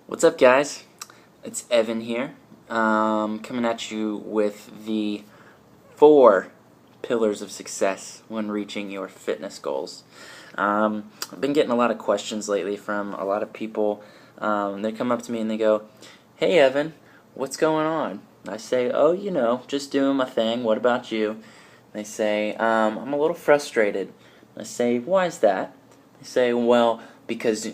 What's up, guys? It's Evan here, coming at you with the 4 pillars of success when reaching your fitness goals. I've been getting a lot of questions lately from a lot of people. They come up to me and they go, "Hey, Evan, what's going on?" I say, "Oh, just doing my thing. What about you?" They say, "I'm a little frustrated." I say, "Why is that?" They say, "Well, because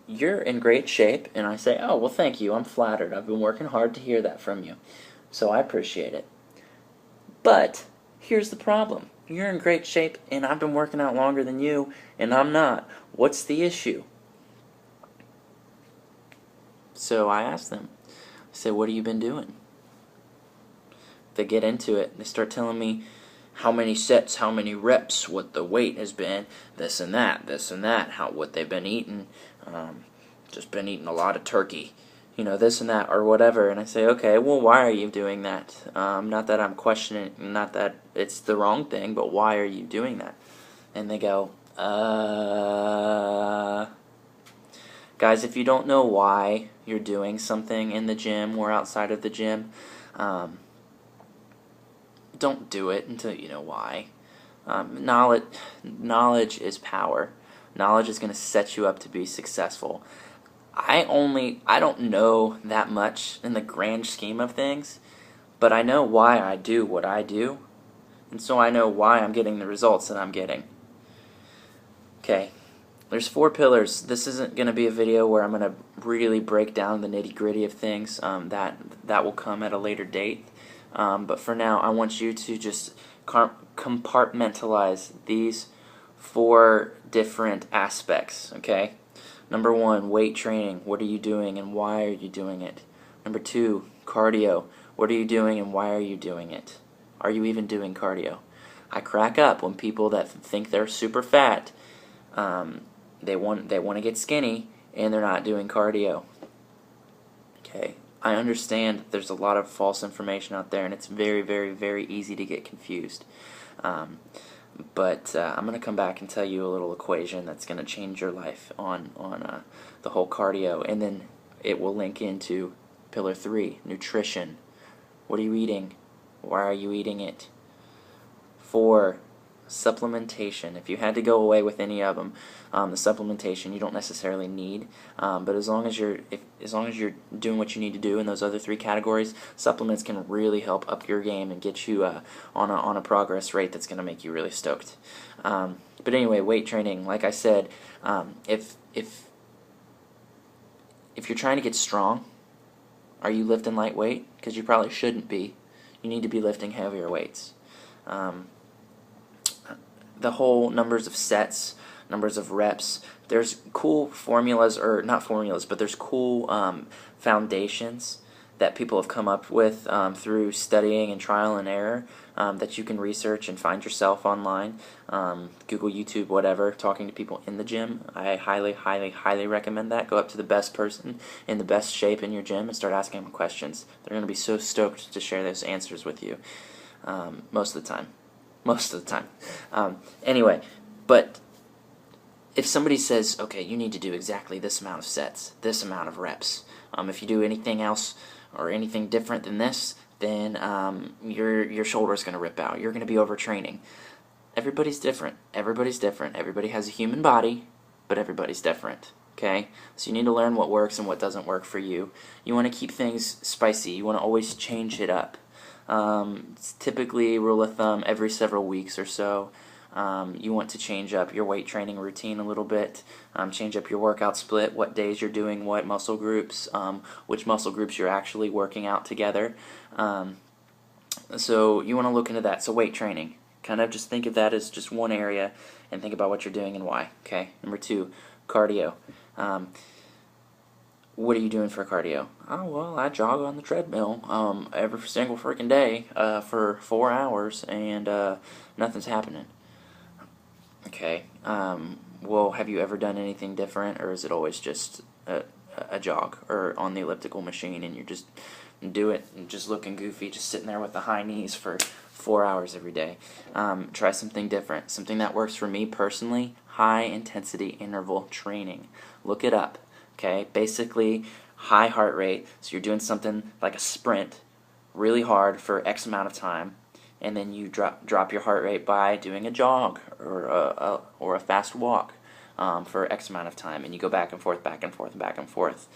you're in great shape." And I say, "Oh, well, thank you. I'm flattered. I've been working hard to hear that from you. So I appreciate it. But here's the problem. You're in great shape, and I've been working out longer than you, and I'm not. What's the issue?" So I ask them, I say, "What have you been doing?" They get into it. They start telling me how many sets, how many reps, what the weight has been, this and that, what they've been eating. Just been eating a lot of turkey, this and that, or whatever. And I say, okay, well, why are you doing that? Not that I'm questioning, not that it's the wrong thing, but why are you doing that? And they go, guys, if you don't know why you're doing something in the gym or outside of the gym, don't do it until you know why. Knowledge is power. Knowledge is going to set you up to be successful. I don't know that much in the grand scheme of things, but I know why I do what I do, and so I know why I'm getting the results that I'm getting. Okay, there's 4 pillars. This isn't going to be a video where I'm going to really break down the nitty-gritty of things. That will come at a later date. But for now, I want you to just compartmentalize these 4 different aspects, okay? Number 1, weight training. What are you doing and why are you doing it? Number 2, cardio. What are you doing and why are you doing it? Are you even doing cardio? I crack up when people that think they're super fat, they want to get skinny and they're not doing cardio. Okay, I understand that there's a lot of false information out there and it's very, very, very easy to get confused. But I'm going to come back and tell you a little equation that's going to change your life on the whole cardio, and then it will link into pillar 3, nutrition. What are you eating? Why are you eating it? 4, supplementation. If you had to go away with any of them, the supplementation you don't necessarily need, but as long as you're doing what you need to do in those other 3 categories, supplements can really help up your game and get you on a progress rate that's going to make you really stoked. But anyway, weight training, like I said, if you're trying to get strong, are you lifting lightweight? Because you probably shouldn't be. You need to be lifting heavier weights. The whole numbers of sets, numbers of reps, there's cool formulas, or not formulas, but there's cool foundations that people have come up with through studying and trial and error that you can research and find yourself online. Google, YouTube, whatever, talking to people in the gym. I highly, highly, highly recommend that. Go up to the best person in the best shape in your gym and start asking them questions. They're going to be so stoked to share those answers with you most of the time. Anyway, but if somebody says, okay, you need to do exactly this amount of sets, this amount of reps, if you do anything else or anything different than this, then your shoulder's going to rip out. You're going to be overtraining. Everybody's different. Everybody has a human body, but everybody's different. Okay? So you need to learn what works and what doesn't work for you. You want to keep things spicy. You want to always change it up. It's typically, rule of thumb, every several weeks or so. You want to change up your weight training routine a little bit, change up your workout split, what days you're doing what muscle groups, which muscle groups you're actually working out together. So you want to look into that. So weight training, kind of just think of that as just one area and think about what you're doing and why. Okay. Number 2, cardio. What are you doing for cardio? Oh, well, I jog on the treadmill every single freaking day for 4 hours and nothing's happening. Okay. Well, have you ever done anything different, or is it always just a jog or on the elliptical machine and you're just do it and just looking goofy, just sitting there with the high knees for 4 hours every day? Try something different. Something that works for me personally, high intensity interval training. Look it up. Okay, basically high heart rate, so you're doing something like a sprint really hard for X amount of time, and then you drop your heart rate by doing a jog or a fast walk for X amount of time, and you go back and forth, back and forth, back and forth.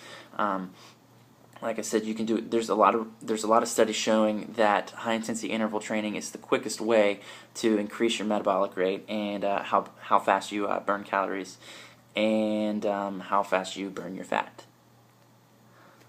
Like I said, you can do it. There's a lot of studies showing that high intensity interval training is the quickest way to increase your metabolic rate and how fast you burn calories and how fast you burn your fat.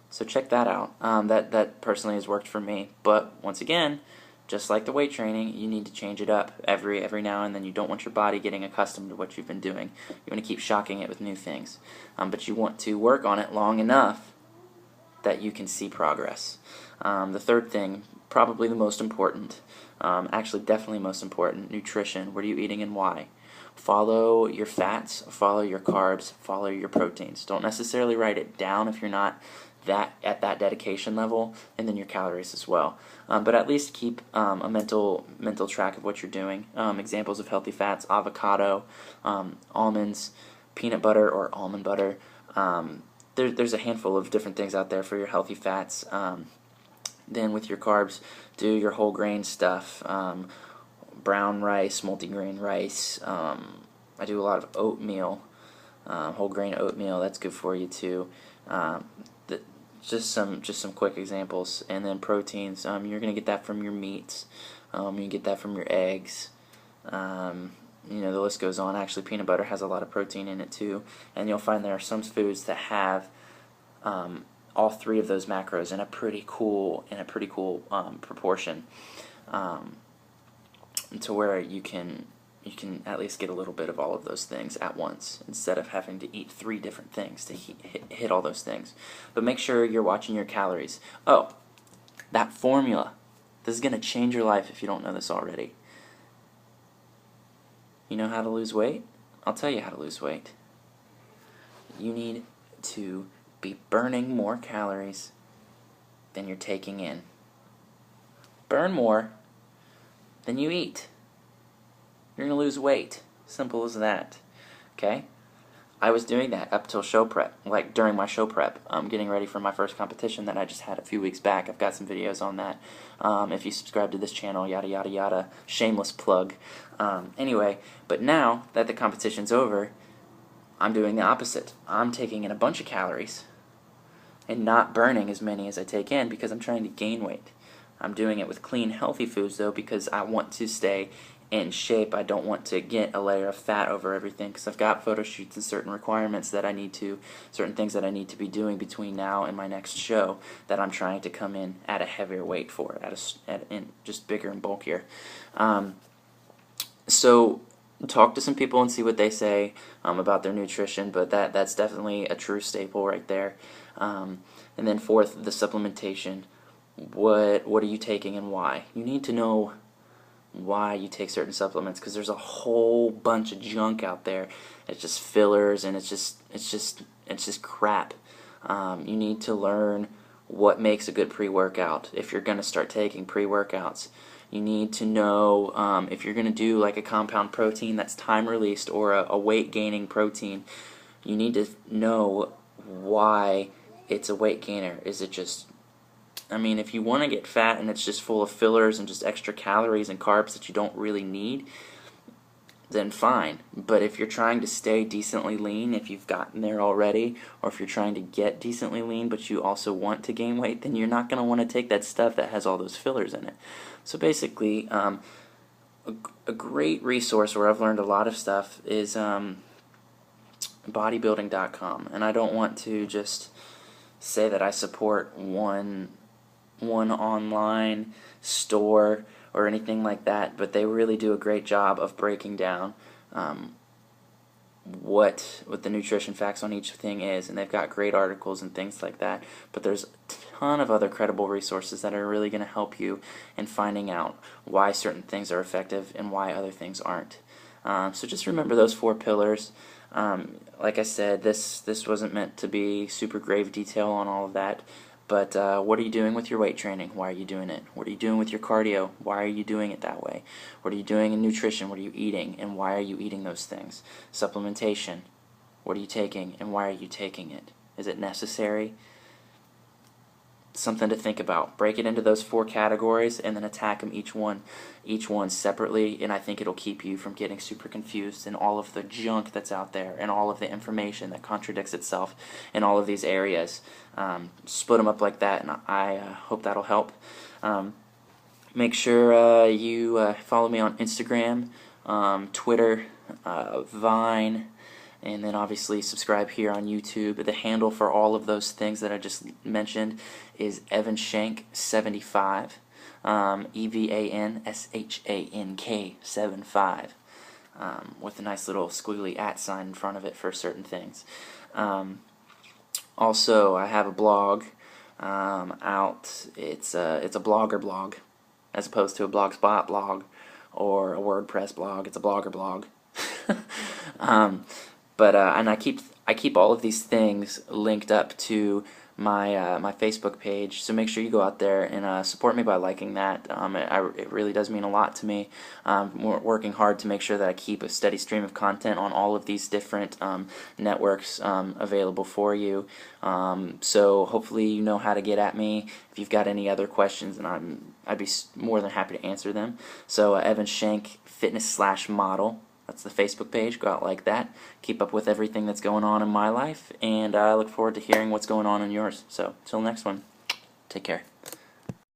So check that out. That personally has worked for me. But once again, just like the weight training, you need to change it up every now and then. You don't want your body getting accustomed to what you've been doing. You want to keep shocking it with new things. But you want to work on it long enough that you can see progress. The third thing, probably the most important, actually definitely most important, nutrition. What are you eating and why? Follow your fats, follow your carbs, follow your proteins. Don't necessarily write it down if you're not at that dedication level, and then your calories as well. But at least keep a mental track of what you're doing. Examples of healthy fats: avocado, almonds, peanut butter or almond butter. There's a handful of different things out there for your healthy fats. Then with your carbs, do your whole grain stuff, brown rice, multigrain rice. I do a lot of oatmeal, whole grain oatmeal. That's good for you too. Just some quick examples. And then proteins. You're gonna get that from your meats. You get that from your eggs. The list goes on. Actually, peanut butter has a lot of protein in it too, and you'll find there are some foods that have all three of those macros in a pretty cool proportion, to where you can at least get a little bit of all of those things at once instead of having to eat 3 different things to hit all those things. But make sure you're watching your calories. Oh, that formula. This is going to change your life if you don't know this already. You know how to lose weight? I'll tell you how to lose weight. You need to be burning more calories than you're taking in. Burn more than you eat. You're going to lose weight. Simple as that. Okay? I was doing that up till show prep, like during my show prep. Getting ready for my first competition that I just had a few weeks back. I've got some videos on that. If you subscribe to this channel, yada yada yada. Shameless plug. Anyway, but now that the competition's over, I'm doing the opposite. I'm taking in a bunch of calories and not burning as many as I take in because I'm trying to gain weight. I'm doing it with clean, healthy foods though because I want to stay in shape. I don't want to get a layer of fat over everything because I've got photo shoots and certain requirements that I need to, certain things that I need to be doing between now and my next show that I'm trying to come in at a heavier weight for, just bigger and bulkier. So talk to some people and see what they say about their nutrition, but that's definitely a true staple right there. And then fourth, the supplementation. What are you taking and why? You need to know why you take certain supplements because there's a whole bunch of junk out there. It's just fillers and it's just crap. You need to learn what makes a good pre-workout if you're going to start taking pre-workouts. You need to know if you're going to do like a compound protein that's time released or a weight gaining protein. You need to know why it's a weight gainer. Is it just, if you want to get fat and it's just full of fillers and just extra calories and carbs that you don't really need, then fine. But if you're trying to stay decently lean, if you've gotten there already, or if you're trying to get decently lean but you also want to gain weight, then you're not going to want to take that stuff that has all those fillers in it. So basically, a great resource where I've learned a lot of stuff is bodybuilding.com. And I don't want to just say that I support one online store or anything like that, but they really do a great job of breaking down what the nutrition facts on each thing is, and they've got great articles and things like that. But there's a ton of other credible resources that are really going to help you in finding out why certain things are effective and why other things aren't. So just remember those 4 pillars. Like I said, this wasn't meant to be super grave detail on all of that. But what are you doing with your weight training? Why are you doing it? What are you doing with your cardio? Why are you doing it that way? What are you doing in nutrition? What are you eating? And why are you eating those things? Supplementation. What are you taking? And why are you taking it? Is it necessary? something to think about. Break it into those 4 categories and then attack them each one separately, and I think it'll keep you from getting super confused in all of the junk that's out there and all of the information that contradicts itself in all of these areas. Split them up like that, and I hope that'll help. Make sure you follow me on Instagram, Twitter, Vine, and then obviously subscribe here on YouTube. The handle for all of those things that I just mentioned is Evan Shank 75, EVANSHANK 75, with a nice little squiggly @ sign in front of it for certain things. Also, I have a blog out. It's a blogger blog, as opposed to a Blogspot blog or a WordPress blog. It's a blogger blog. And I keep all of these things linked up to my my Facebook page, so make sure you go out there and support me by liking that. It really does mean a lot to me. We're working hard to make sure that I keep a steady stream of content on all of these different networks available for you. So hopefully you know how to get at me. If you've got any other questions, and I'd be more than happy to answer them. So Evan Shank Fitness/Model. That's the Facebook page. Go out like that. Keep up with everything that's going on in my life, and I look forward to hearing what's going on in yours. So, till next one, take care.